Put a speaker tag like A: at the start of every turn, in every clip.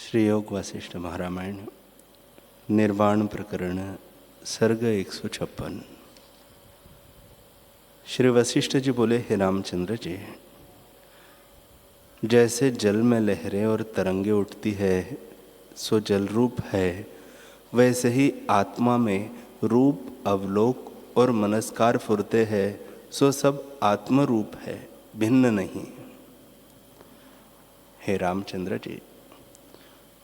A: श्री योग वासिष्ठ महारामायण निर्वाण प्रकरण सर्ग 156। श्री वशिष्ठ जी बोले, हे रामचंद्र जी, जैसे जल में लहरें और तरंगे उठती है सो जल रूप है, वैसे ही आत्मा में रूप अवलोक और मनस्कार फुरते हैं सो सब आत्म रूप है, भिन्न नहीं। हे रामचंद्र जी,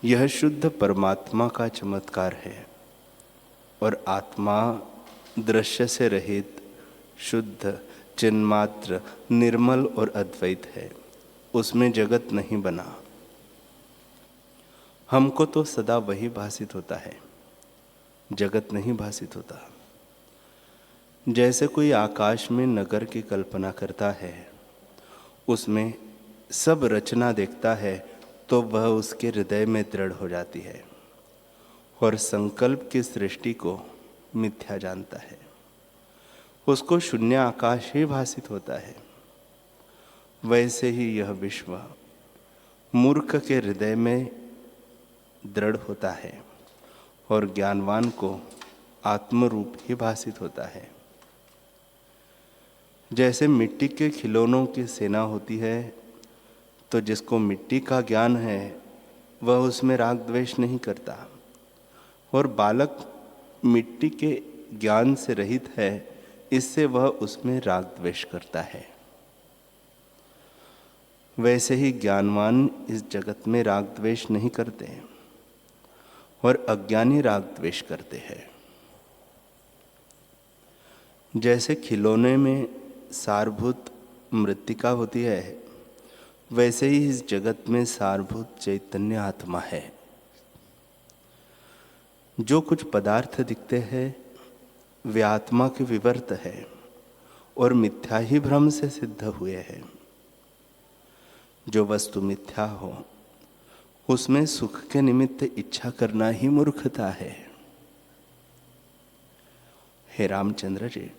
A: यह शुद्ध परमात्मा का चमत्कार है और आत्मा दृश्य से रहित शुद्ध चिन्मात्र निर्मल और अद्वैत है, उसमें जगत नहीं बना। हमको तो सदा वही भासित होता है, जगत नहीं भासित होता। जैसे कोई आकाश में नगर की कल्पना करता है, उसमें सब रचना देखता है तो वह उसके हृदय में दृढ़ हो जाती है और संकल्प की सृष्टि को मिथ्या जानता है, उसको शून्य आकाश ही भासित होता है। वैसे ही यह विश्व मूर्ख के हृदय में दृढ़ होता है और ज्ञानवान को आत्मरूप ही भासित होता है। जैसे मिट्टी के खिलौनों की सेना होती है, तो जिसको मिट्टी का ज्ञान है वह उसमें राग द्वेष नहीं करता, और बालक मिट्टी के ज्ञान से रहित है, इससे वह उसमें राग द्वेष करता है। वैसे ही ज्ञानवान इस जगत में राग द्वेष नहीं करते और अज्ञानी राग द्वेष करते हैं। जैसे खिलौने में सारभूत मृत्तिका होती है, वैसे ही इस जगत में सारभूत चैतन्य आत्मा है। जो कुछ पदार्थ दिखते हैं वे आत्मा के विवर्त है और मिथ्या ही भ्रम से सिद्ध हुए हैं। जो वस्तु मिथ्या हो उसमें सुख के निमित्त इच्छा करना ही मूर्खता है। हे रामचंद्र जी,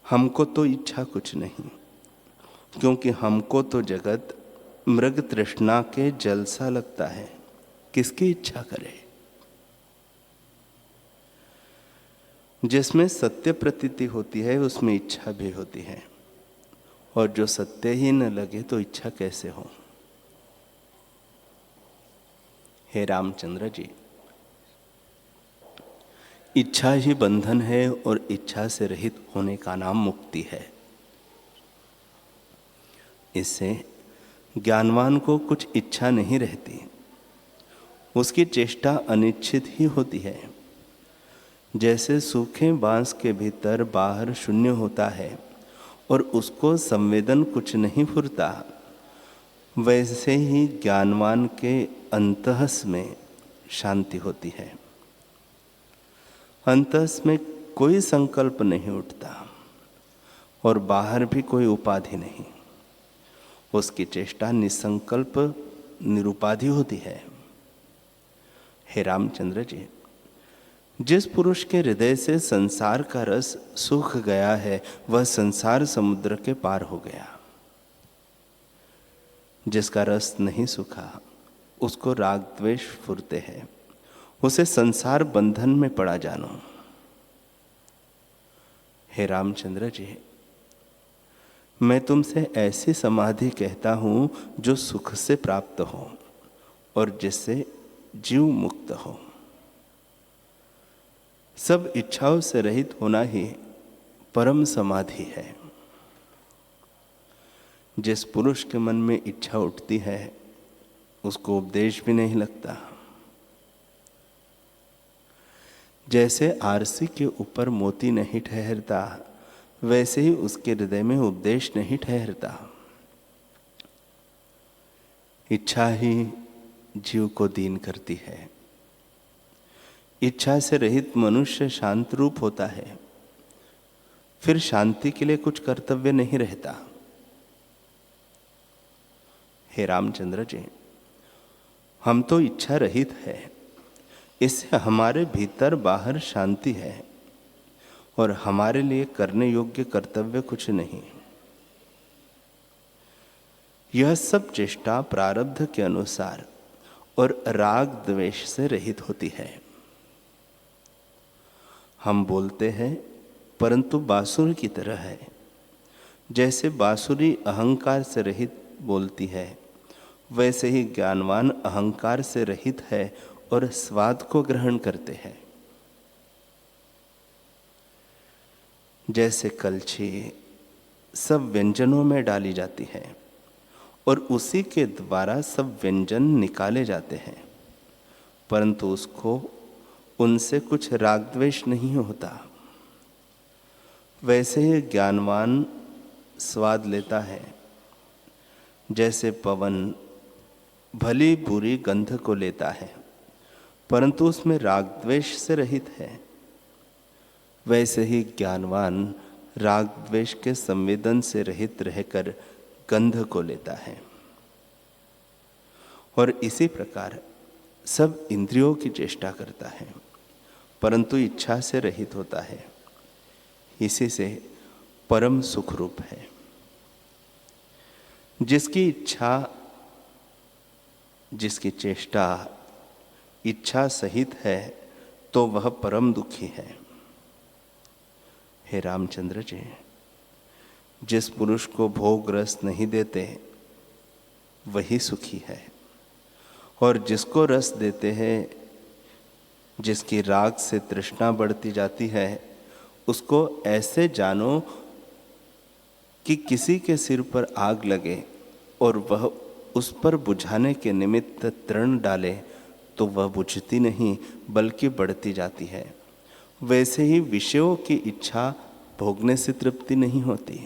A: हमको तो इच्छा कुछ नहीं, क्योंकि हमको तो जगत मृग तृष्णा के जल सा लगता है, किसकी इच्छा करे। जिसमें सत्य प्रतीति होती है उसमें इच्छा भी होती है, और जो सत्य ही न लगे तो इच्छा कैसे हो। हे रामचंद्र जी, इच्छा ही बंधन है और इच्छा से रहित होने का नाम मुक्ति है। इससे ज्ञानवान को कुछ इच्छा नहीं रहती, उसकी चेष्टा अनिश्चित ही होती है। जैसे सूखे बांस के भीतर बाहर शून्य होता है और उसको संवेदन कुछ नहीं फुरता, वैसे ही ज्ञानवान के अंतस में शांति होती है। अंतस में कोई संकल्प नहीं उठता और बाहर भी कोई उपाधि नहीं, उसकी चेष्टा निसंकल्प निरुपाधि होती है। हे रामचंद्र जी, जिस पुरुष के हृदय से संसार का रस सूख गया है वह संसार समुद्र के पार हो गया। जिसका रस नहीं सूखा उसको राग द्वेष फुरते हैं, उसे संसार बंधन में पड़ा जानो। हे रामचंद्र जी, मैं तुमसे ऐसी समाधि कहता हूं जो सुख से प्राप्त हो और जिससे जीव मुक्त हो। सब इच्छाओं से रहित होना ही परम समाधि है। जिस पुरुष के मन में इच्छा उठती है उसको उपदेश भी नहीं लगता। जैसे आरसी के ऊपर मोती नहीं ठहरता, वैसे ही उसके हृदय में उपदेश नहीं ठहरता। इच्छा ही जीव को दीन करती है। इच्छा से रहित मनुष्य शांत रूप होता है, फिर शांति के लिए कुछ कर्तव्य नहीं रहता। हे रामचंद्र जी, हम तो इच्छा रहित है, इससे हमारे भीतर बाहर शांति है और हमारे लिए करने योग्य कर्तव्य कुछ नहीं। यह सब चेष्टा प्रारब्ध के अनुसार और राग द्वेष से रहित होती है। हम बोलते हैं परंतु बांसुरी की तरह है। जैसे बांसुरी अहंकार से रहित बोलती है, वैसे ही ज्ञानवान अहंकार से रहित है और स्वाद को ग्रहण करते हैं। जैसे कलछी सब व्यंजनों में डाली जाती है और उसी के द्वारा सब व्यंजन निकाले जाते हैं, परंतु उसको उनसे कुछ राग द्वेष नहीं होता। वैसे ही ज्ञानवान स्वाद लेता है। जैसे पवन भली बुरी गंध को लेता है, परंतु उसमें राग द्वेष से रहित है, वैसे ही ज्ञानवान राग द्वेष के संवेदन से रहित रहकर गंध को लेता है। और इसी प्रकार सब इंद्रियों की चेष्टा करता है, परंतु इच्छा से रहित होता है। इसी से परम सुख रूप है। जिसकी इच्छा, जिसकी चेष्टा इच्छा सहित है, तो वह परम दुखी है। हे रामचंद्र जी, जिस पुरुष को भोग रस नहीं देते वही सुखी है, और जिसको रस देते हैं, जिसकी राग से तृष्णा बढ़ती जाती है, उसको ऐसे जानो कि किसी के सिर पर आग लगे और वह उस पर बुझाने के निमित्त तृण डाले तो वह बुझती नहीं बल्कि बढ़ती जाती है। वैसे ही विषयों की इच्छा भोगने से तृप्ति नहीं होती।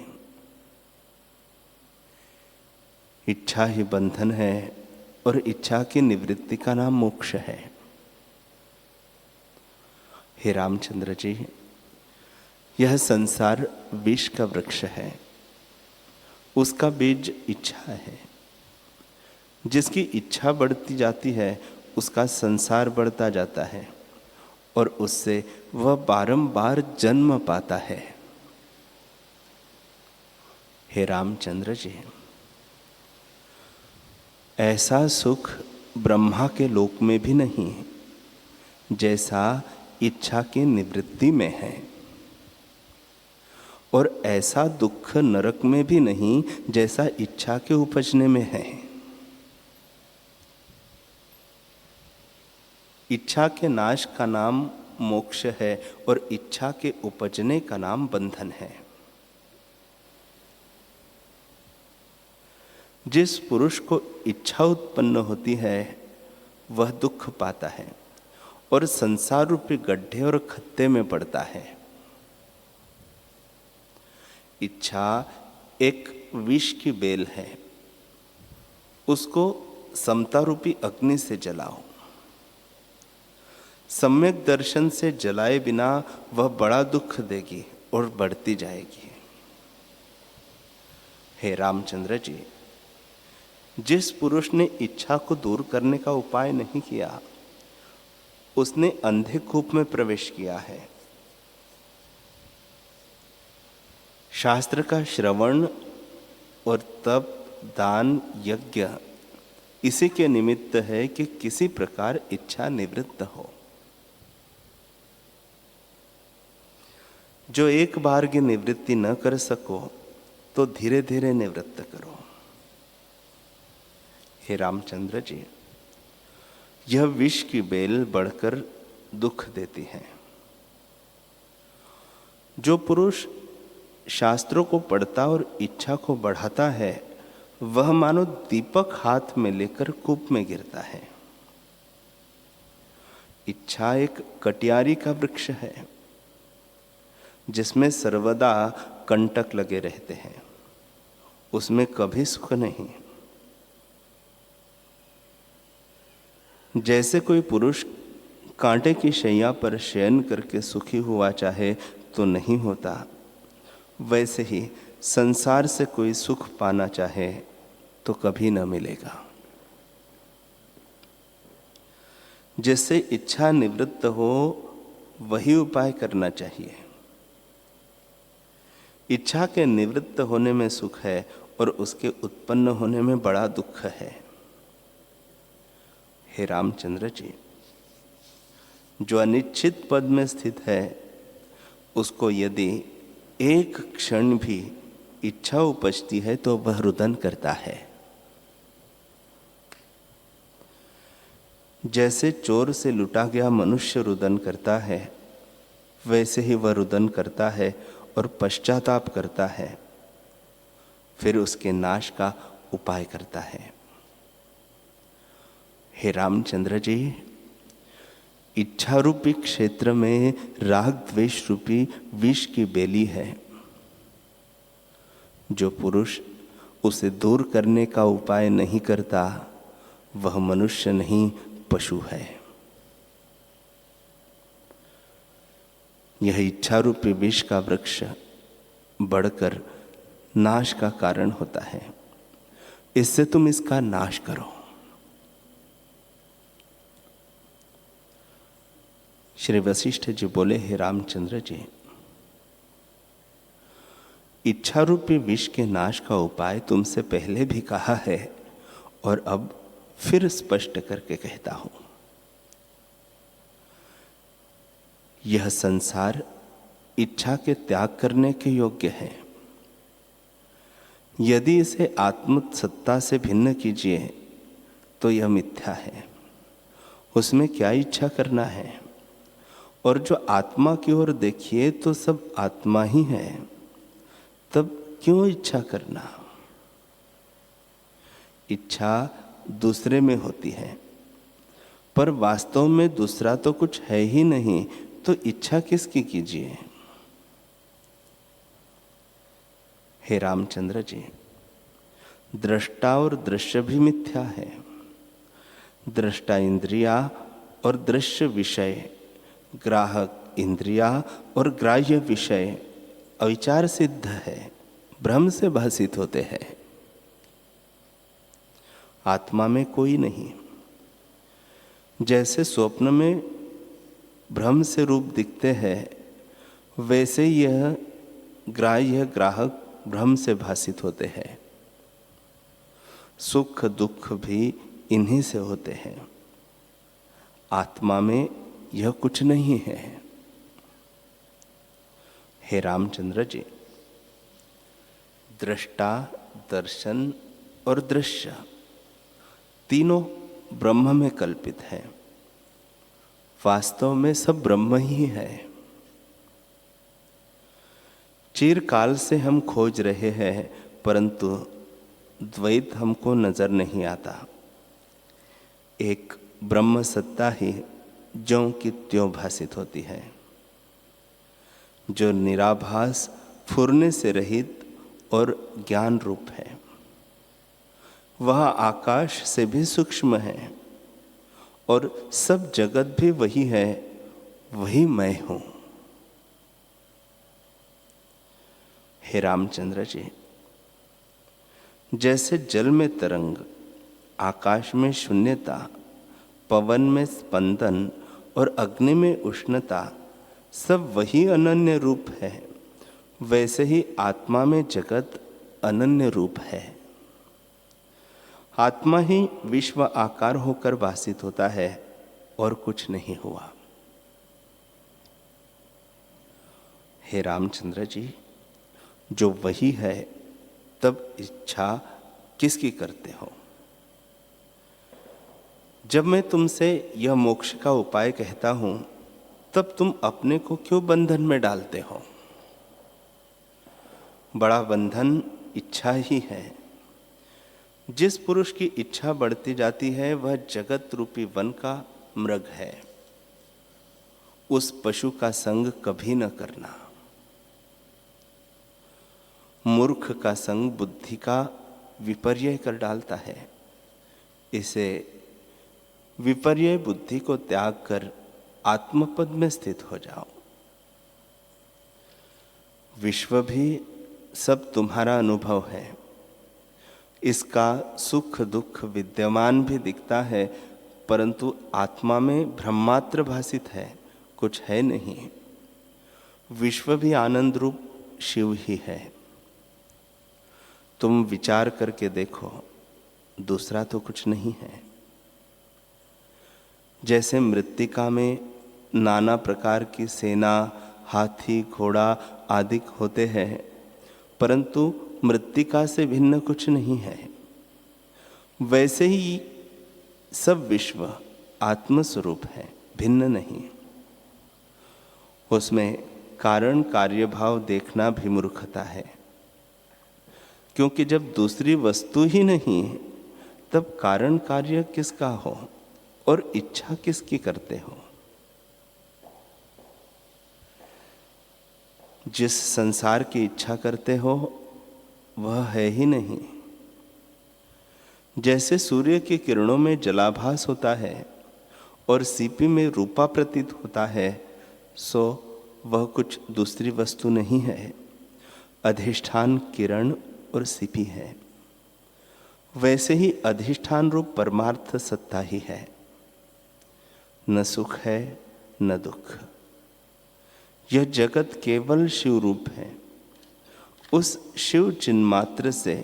A: इच्छा ही बंधन है और इच्छा की निवृत्ति का नाम मोक्ष है। हे रामचंद्र जी, यह संसार विष का वृक्ष है, उसका बीज इच्छा है। जिसकी इच्छा बढ़ती जाती है उसका संसार बढ़ता जाता है और उससे वह बारंबार जन्म पाता है। हे रामचंद्र जी, ऐसा सुख ब्रह्मा के लोक में भी नहीं जैसा इच्छा की निवृत्ति में है, और ऐसा दुख नरक में भी नहीं जैसा इच्छा के उपजने में है। इच्छा के नाश का नाम मोक्ष है और इच्छा के उपजने का नाम बंधन है। जिस पुरुष को इच्छा उत्पन्न होती है वह दुख पाता है और संसार रूपी गड्ढे और खत्ते में पड़ता है। इच्छा एक विष की बेल है, उसको समता रूपी अग्नि से जलाओ। सम्यक दर्शन से जलाए बिना वह बड़ा दुख देगी और बढ़ती जाएगी। हे रामचंद्र जी, जिस पुरुष ने इच्छा को दूर करने का उपाय नहीं किया, उसने अंधे कूप में प्रवेश किया है। शास्त्र का श्रवण और तप, दान, यज्ञ इसी के निमित्त है कि किसी प्रकार इच्छा निवृत्त हो। जो एक बार की निवृत्ति न कर सको तो धीरे धीरे निवृत्त करो। हे रामचंद्र जी, यह विष की बेल बढ़कर दुख देती है। जो पुरुष शास्त्रों को पढ़ता और इच्छा को बढ़ाता है, वह मानो दीपक हाथ में लेकर कूप में गिरता है। इच्छा एक कटियारी का वृक्ष है जिसमें सर्वदा कंटक लगे रहते हैं, उसमें कभी सुख नहीं। जैसे कोई पुरुष कांटे की शैया पर शयन करके सुखी हुआ चाहे तो नहीं होता, वैसे ही संसार से कोई सुख पाना चाहे तो कभी न मिलेगा। जिससे इच्छा निवृत्त हो वही उपाय करना चाहिए। इच्छा के निवृत्त होने में सुख है और उसके उत्पन्न होने में बड़ा दुख है। हे रामचंद्र जी, जो अनिश्चित पद में स्थित है उसको यदि एक क्षण भी इच्छा उपजती है तो वह रुदन करता है। जैसे चोर से लूटा गया मनुष्य रुदन करता है, वैसे ही वह रुदन करता है और पश्चाताप करता है, फिर उसके नाश का उपाय करता है। हे रामचंद्र जी, इच्छा रूपी क्षेत्र में राग द्वेष रूपी विष की बेली है। जो पुरुष उसे दूर करने का उपाय नहीं करता वह मनुष्य नहीं, पशु है। यह इच्छा रूपी विष का वृक्ष बढ़कर नाश का कारण होता है। इससे तुम इसका नाश करो। श्री वशिष्ठ जी बोले, हे रामचंद्र जी, इच्छा रूपी विष के नाश का उपाय तुमसे पहले भी कहा है और अब फिर स्पष्ट करके कहता हूं। यह संसार इच्छा के त्याग करने के योग्य है। यदि इसे आत्मसत्ता से भिन्न कीजिए तो यह मिथ्या है। उसमें क्या इच्छा करना है? और जो आत्मा की ओर देखिए तो सब आत्मा ही है, तब क्यों इच्छा करना? इच्छा दूसरे में होती है, पर वास्तव में दूसरा तो कुछ है ही नहीं, तो इच्छा किसकी कीजिए? हे रामचंद्र जी, दृष्टा और दृश्य भी मिथ्या है। दृष्टा इंद्रिया और दृश्य विषय, ग्राहक इंद्रिया और ग्राह्य विषय अविचार सिद्ध है, भ्रम से भासित होते हैं। आत्मा में कोई नहीं। जैसे स्वप्न में भ्रम से रूप दिखते हैं, वैसे यह ग्राह्य ग्राहक भ्रम से भासित होते हैं। सुख दुख भी इन्हीं से होते हैं। आत्मा में यह कुछ नहीं है। हे रामचंद्र जी, दृष्टा, दर्शन और दृश्य तीनों ब्रह्म में कल्पित है। वास्तव में सब ब्रह्म ही है। चिरकाल से हम खोज रहे हैं, परंतु द्वैत हमको नजर नहीं आता। एक ब्रह्म सत्ता ही ज्यों की त्यों भासित होती है, जो निराभास, फुरने से रहित और ज्ञान रूप है। वह आकाश से भी सूक्ष्म है और सब जगत भी वही है, वही मैं हूं। हे रामचंद्र जी, जैसे जल में तरंग, आकाश में शून्यता, पवन में स्पंदन और अग्नि में उष्णता सब वही अनन्य रूप है, वैसे ही आत्मा में जगत अनन्य रूप है। आत्मा ही विश्व आकार होकर भासित होता है और कुछ नहीं हुआ। हे रामचंद्र जी, जो वही है, तब इच्छा किसकी करते हो? जब मैं तुमसे यह मोक्ष का उपाय कहता हूं, तब तुम अपने को क्यों बंधन में डालते हो? बड़ा बंधन इच्छा ही है। जिस पुरुष की इच्छा बढ़ती जाती है वह जगत रूपी वन का मृग है। उस पशु का संग कभी न करना। मूर्ख का संग बुद्धि का विपर्य कर डालता है। इसे विपर्य बुद्धि को त्याग कर आत्मपद में स्थित हो जाओ। विश्व भी सब तुम्हारा अनुभव है। इसका सुख दुख विद्यमान भी दिखता है, परंतु आत्मा में भ्रममात्र भासित है, कुछ है नहीं। विश्व भी आनंद रूप शिव ही है। तुम विचार करके देखो, दूसरा तो कुछ नहीं है। जैसे मृत्तिका में नाना प्रकार की सेना, हाथी, घोड़ा आदि होते हैं, परंतु मृत्तिका से भिन्न कुछ नहीं है, वैसे ही सब विश्व आत्मस्वरूप है, भिन्न नहीं। उसमें कारण कार्य भाव देखना भी मूर्खता है, क्योंकि जब दूसरी वस्तु ही नहीं है तब कारण कार्य किसका हो और इच्छा किसकी करते हो। जिस संसार की इच्छा करते हो वह है ही नहीं। जैसे सूर्य की किरणों में जलाभास होता है और सीपी में रूपा प्रतीत होता है, सो वह कुछ दूसरी वस्तु नहीं है, अधिष्ठान किरण और सीपी है। वैसे ही अधिष्ठान रूप परमार्थ सत्ता ही है, न सुख है न दुख। यह जगत केवल शिव रूप है। उस शिव चिन्ह मात्र से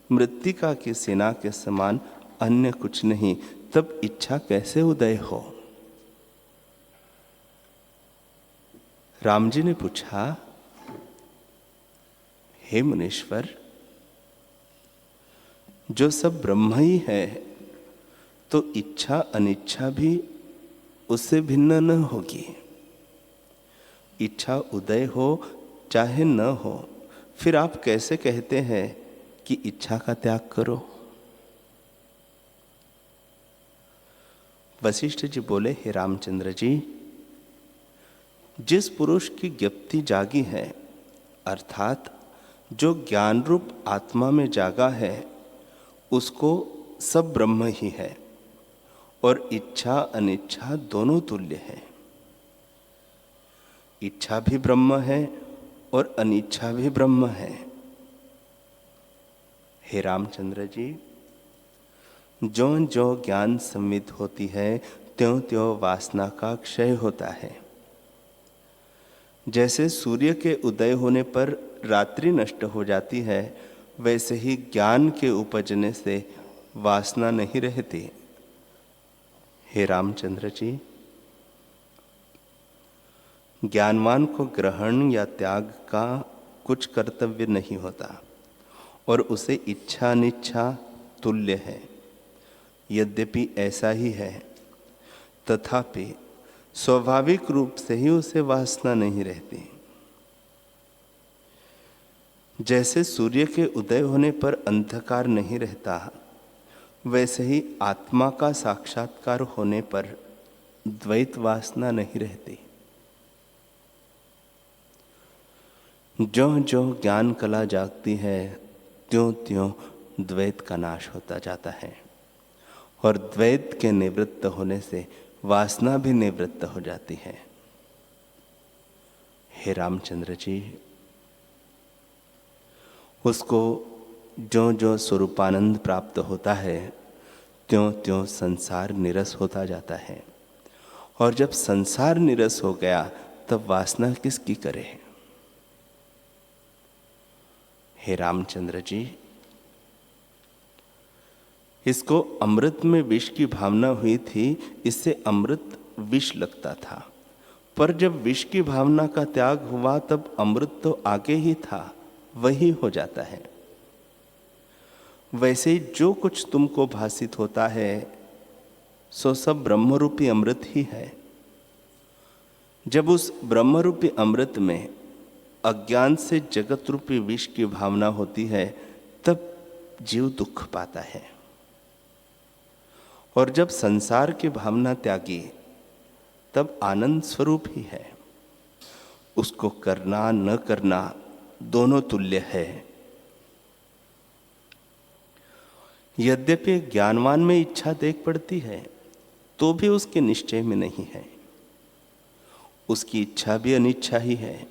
A: मृत्तिका की सेना के समान अन्य कुछ नहीं, तब इच्छा कैसे उदय हो। राम जी ने पूछा, हे मुनीश्वर, जो सब ब्रह्म ही है तो इच्छा अनिच्छा भी उससे भिन्न न होगी। इच्छा उदय हो चाहे न हो, फिर आप कैसे कहते हैं कि इच्छा का त्याग करो। वशिष्ठ जी बोले, हे रामचंद्र जी, जिस पुरुष की ज्ञप्ति जागी है, अर्थात जो ज्ञान रूप आत्मा में जागा है, उसको सब ब्रह्म ही है और इच्छा अनिच्छा दोनों तुल्य है। इच्छा भी ब्रह्म है और अनिच्छा भी ब्रह्म है। हे रामचंद्र जी, ज्यों ज्यों ज्ञान संवित होती है त्यों त्यों वासना का क्षय होता है। जैसे सूर्य के उदय होने पर रात्रि नष्ट हो जाती है, वैसे ही ज्ञान के उपजने से वासना नहीं रहती। हे रामचंद्र जी, ज्ञानवान को ग्रहण या त्याग का कुछ कर्तव्य नहीं होता और उसे इच्छा अनिच्छा तुल्य है। यद्यपि ऐसा ही है, तथापि स्वाभाविक रूप से ही उसे वासना नहीं रहती। जैसे सूर्य के उदय होने पर अंधकार नहीं रहता, वैसे ही आत्मा का साक्षात्कार होने पर द्वैत वासना नहीं रहती। ज्यों ज्यों ज्ञान कला जागती है, त्यों त्यों द्वैत का नाश होता जाता है और द्वैत के निवृत्त होने से वासना भी निवृत्त हो जाती है। हे रामचंद्र जी, उसको ज्यों ज्यों स्वरूपानंद प्राप्त होता है, त्यों त्यों संसार निरस होता जाता है और जब संसार निरस हो गया तब वासना किसकी करे। हे रामचंद्र जी, इसको अमृत में विष की भावना हुई थी, इससे अमृत विष लगता था, पर जब विष की भावना का त्याग हुआ तब अमृत तो आगे ही था, वही हो जाता है। वैसे ही जो कुछ तुमको भासित होता है सो सब ब्रह्मरूपी अमृत ही है। जब उस ब्रह्मरूपी अमृत में अज्ञान से जगत रूपी विष की भावना होती है, तब जीव दुख पाता है और जब संसार की भावना त्यागी तब आनंद स्वरूप ही है। उसको करना न करना दोनों तुल्य है। यद्यपि ज्ञानवान में इच्छा देख पड़ती है तो भी उसके निश्चय में नहीं है। उसकी इच्छा भी अनिच्छा ही है,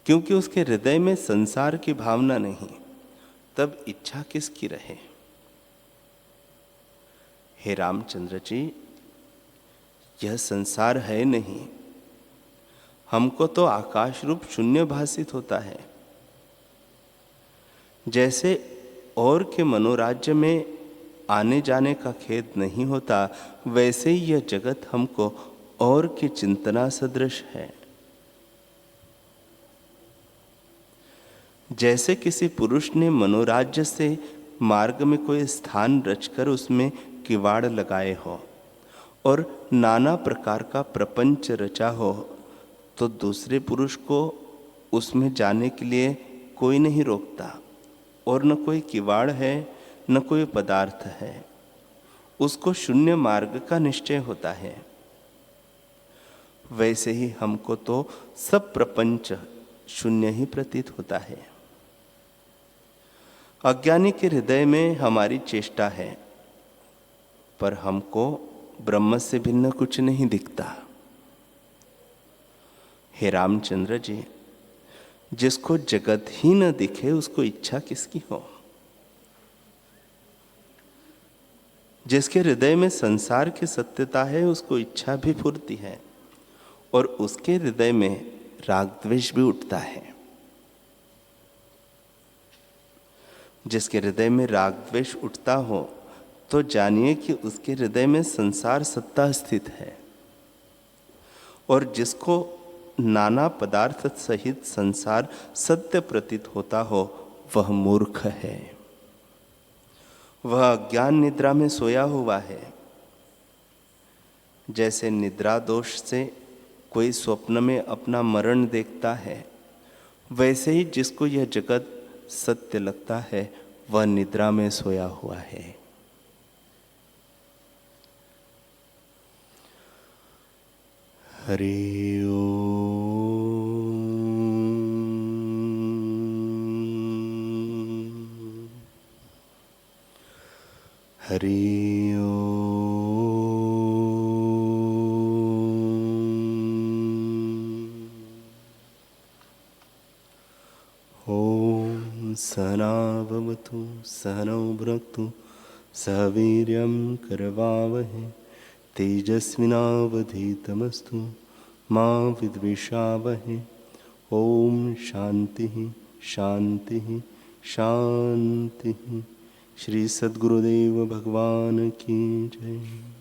A: क्योंकि उसके हृदय में संसार की भावना नहीं, तब इच्छा किसकी रहे। हे रामचंद्र जी, यह संसार है नहीं, हमको तो आकाश रूप शून्य भासित होता है। जैसे और के मनोराज्य में आने जाने का खेद नहीं होता, वैसे ही यह जगत हमको और की चिंतना सदृश है। जैसे किसी पुरुष ने मनोराज्य से मार्ग में कोई स्थान रचकर उसमें किवाड़ लगाए हो और नाना प्रकार का प्रपंच रचा हो, तो दूसरे पुरुष को उसमें जाने के लिए कोई नहीं रोकता, और न कोई किवाड़ है न कोई पदार्थ है। उसको शून्य मार्ग का निश्चय होता है। वैसे ही हमको तो सब प्रपंच शून्य ही प्रतीत होता है। अज्ञानी के हृदय में हमारी चेष्टा है, पर हमको ब्रह्म से भिन्न कुछ नहीं दिखता। हे रामचंद्र जी, जिसको जगत ही न दिखे उसको इच्छा किसकी हो? जिसके हृदय में संसार की सत्यता है उसको इच्छा भी फुरती है, और उसके हृदय में राग द्वेष भी उठता है। जिसके हृदय में राग द्वेष उठता हो तो जानिए कि उसके हृदय में संसार सत्ता स्थित है, और जिसको नाना पदार्थ सहित संसार सत्य प्रतीत होता हो वह मूर्ख है। वह अज्ञान निद्रा में सोया हुआ है। जैसे निद्रा दोष से कोई स्वप्न में अपना मरण देखता है, वैसे ही जिसको यह जगत सत्य लगता है वह निद्रा में सोया हुआ है। हरि ओम। हरि ओम। ओम सहना भवतु सहनौ भुनक्तु सह वीर्यं करवावहै तेजस्विनावधीतमस्तु मा विद्विषावहै। ओम शांति शांति शांति। श्री सद्गुरुदेव भगवान की जय।